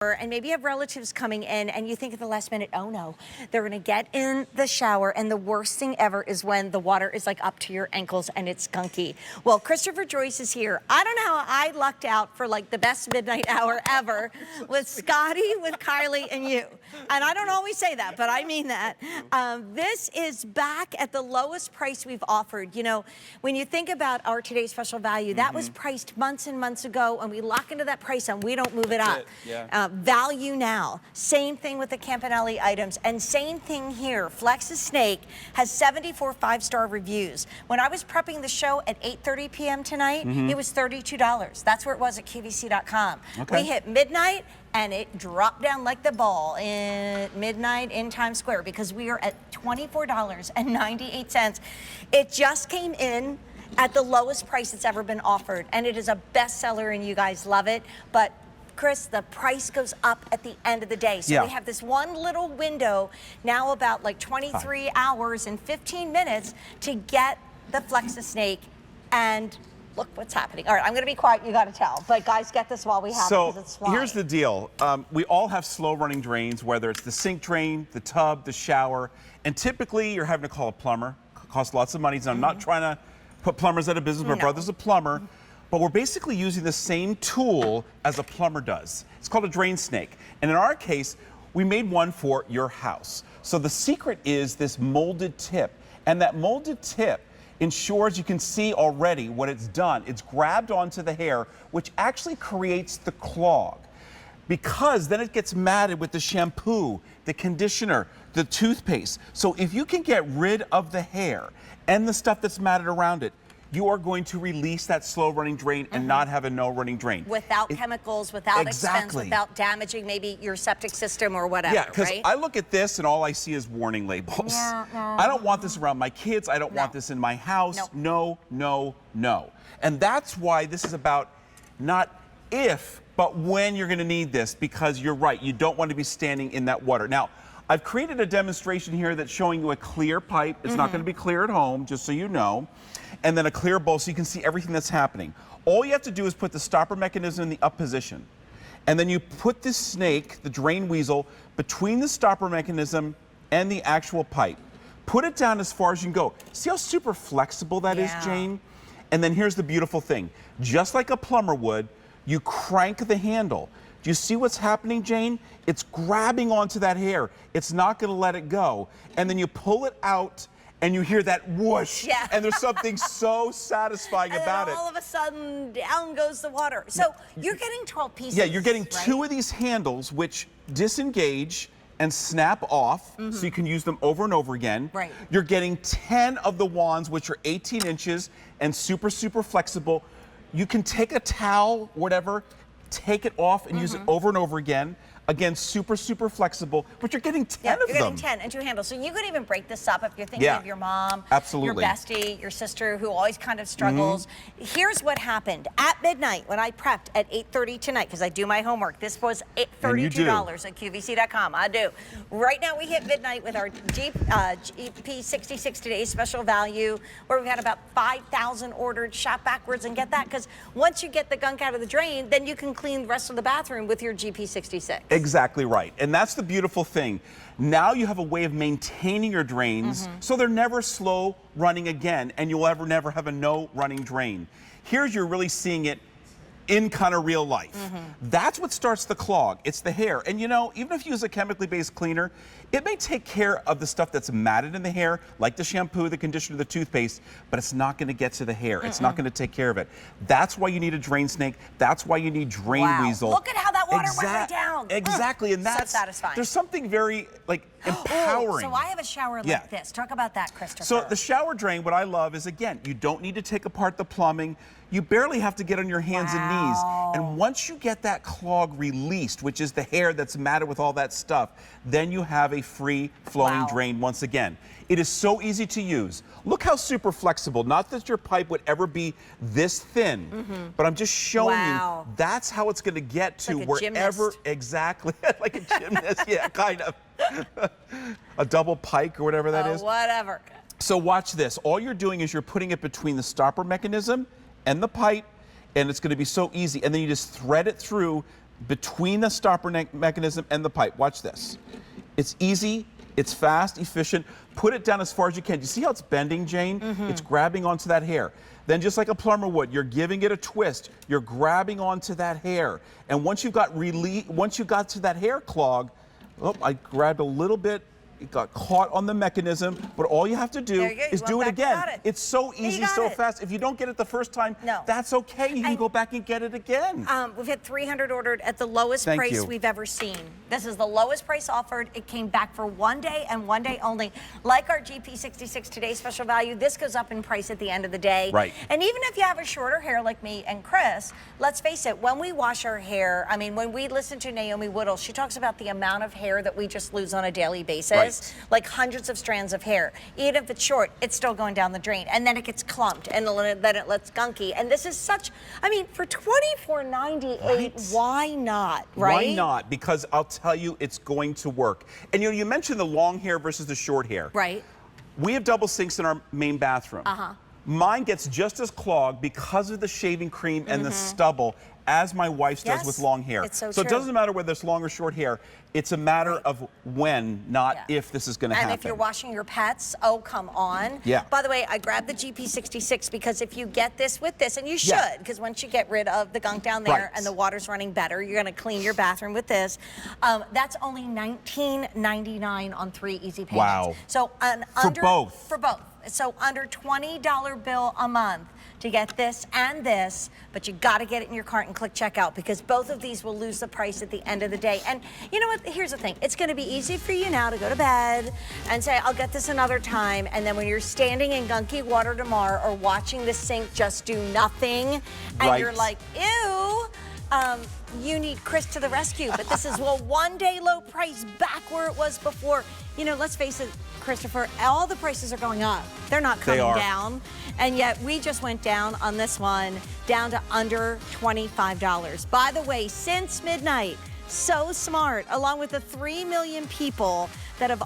and maybe you have relatives coming in and you think at the last minute, oh no, they're gonna get in the shower and the worst thing ever is when the water is like up to your ankles and it's gunky. Well, Christopher Joyce is here. I don't know how I lucked out for like the best midnight hour ever with Scotty, with Kylie, and you. And I don't always say that, but I mean that. This is back at the lowest price we've offered. You know, when you think about our today's special value, that was priced months and months ago, and we lock into that price and we don't move it up. Value now. Same thing with the Campanelli items, and same thing here. Flexisnake has 74 5-star reviews. When I was prepping the show at 8:30 p.m. tonight, it was $32. That's where it was at QVC.com. We hit midnight, and it dropped down like the ball at midnight in Times Square because we are at $24.98. It just came in at the lowest price it's ever been offered, and it is a bestseller, and you guys love it. But Chris, the price goes up at the end of the day. So we have this one little window now, about like 23 hours and 15 minutes to get the Flexisnake, and look what's happening. All right, I'm gonna be quiet, you gotta tell. But guys, get this while we have it because it's flying. Here's the deal. We all have slow running drains, whether it's the sink drain, the tub, the shower, and typically you're having to call a plumber. It costs lots of money, so I'm not trying to put plumbers out of business. My brother's a plumber. But we're basically using the same tool as a plumber does. It's called a drain snake. And in our case, we made one for your house. So the secret is this molded tip. And that molded tip ensures you can see already what it's done. It's grabbed onto the hair, which actually creates the clog. Because then it gets matted with the shampoo, the conditioner, the toothpaste. So if you can get rid of the hair and the stuff that's matted around it, you are going to release that slow running drain and not have a no running drain. Without chemicals, without expense, without damaging maybe your septic system or whatever, Yeah, because I look at this and all I see is warning labels. I don't want this around my kids. I don't want this in my house. No, no, no. And that's why this is about not if, but when you're gonna need this, because you're right, you don't want to be standing in that water. Now, I've created a demonstration here that's showing you a clear pipe. It's not gonna be clear at home, just so you know. And then a clear bowl so you can see everything that's happening. All you have to do is put the stopper mechanism in the up position. And then you put this snake, the drain weasel, between the stopper mechanism and the actual pipe. Put it down as far as you can go. See how super flexible that is, Jane? And then here's the beautiful thing. Just like a plumber would, you crank the handle. Do you see what's happening, Jane? It's grabbing onto that hair. It's not gonna let it go. And then you pull it out and you hear that whoosh, and there's something so satisfying about it. All of a sudden, down goes the water. So you're getting 12 pieces. Yeah, you're getting 2 of these handles which disengage and snap off, so you can use them over and over again. You're getting 10 of the wands, which are 18 inches and super, super flexible. You can take a towel, whatever, take it off and use it over and over again. Again, super, super flexible, but you're getting 10 of them. You're getting 10 and 2 handles. So you could even break this up if you're thinking of your mom, your bestie, your sister who always kind of struggles. Here's what happened. At midnight, when I prepped at 8:30 tonight, because I do my homework, this was $32 at QVC.com. I do. Right now, we hit midnight with our GP 66 Today's special value, where we've had about 5,000 ordered. Shop backwards and get that, because once you get the gunk out of the drain, then you can clean the rest of the bathroom with your GP 66. Exactly right. And that's the beautiful thing. Now you have a way of maintaining your drains so they're never slow running again, and you'll never have a no running drain. Here's you're really seeing it in kind of real life. That's what starts the clog. It's the hair. And you know, even if you use a chemically based cleaner, it may take care of the stuff that's matted in the hair, like the shampoo, the conditioner, the toothpaste, but it's not going to get to the hair. It's not going to take care of it. That's why you need a drain snake. That's why you need drain weasel. Look at how that water went right down. Exactly. And that's so satisfying. There's something very empowering. So I have a shower like this. Talk about that, Christopher. So the shower drain, what I love is, again, you don't need to take apart the plumbing. You barely have to get on your hands and knees. And once you get that clog released, which is the hair that's matted with all that stuff, then you have a free flowing drain once again. It is so easy to use. Look how super flexible. Not that your pipe would ever be this thin, but I'm just showing you that's how it's going to get to like wherever. Exactly. Like a gymnast. Yeah, kind of. A double pike or whatever that is. Whatever. So watch this. All you're doing is you're putting it between the stopper mechanism and the pipe, and it's going to be so easy. And then you just thread it through between the stopper mechanism and the pipe. Watch this. It's easy, it's fast, efficient. Put it down as far as you can. Do you see how it's bending, Jane? It's grabbing onto that hair. Then just like a plumber would, you're giving it a twist. You're grabbing onto that hair. And once you got to that hair clog, oh, I grabbed a little bit. It got caught on the mechanism, but all you have to do is do it again. It's so easy, so fast. If you don't get it the first time, that's okay. You can go back and get it again. We've had 300 ordered at the lowest price we've ever seen. This is the lowest price offered. It came back for 1 day and 1 day only. Like our GP66 Today Special Value, this goes up in price at the end of the day. Right. And even if you have a shorter hair like me and Chris, let's face it, when we wash our hair, I mean, when we listen to Naomi Woodall, she talks about the amount of hair that we just lose on a daily basis. Right. Like hundreds of strands of hair. Even if it's short, it's still going down the drain. And then it gets clumped, and then it lets gunky. And this is such, I mean, for $24.98, why not, right? Why not? Because I'll tell you, it's going to work. And you mentioned the long hair versus the short hair. Right. We have double sinks in our main bathroom. Mine gets just as clogged because of the shaving cream and the stubble as my wife's does with long hair. It's so it doesn't matter whether it's long or short hair. It's a matter of when, not if this is going to happen. And if you're washing your pets, oh, come on. Yeah. By the way, I grabbed the GP66 because if you get this with this, and you should, because once you get rid of the gunk down there and the water's running better, you're going to clean your bathroom with this. That's only $19.99 on 3 easy payments. Wow. So for both. For both. So under $20 bill a month to get this and this, but you got to get it in your cart and click checkout because both of these will lose the price at the end of the day. And you know what? Here's the thing. It's going to be easy for you now to go to bed and say, I'll get this another time. And then when you're standing in gunky water tomorrow or watching the sink just do nothing and you're like, ew, you need Chris to the rescue. But this is, well, 1 day low price back where it was before. You know, let's face it, Christopher, all the prices are going up. They're not coming down. And yet we just went down on this one, down to under $25. By the way, since midnight, so smart, along with the 3 million people that have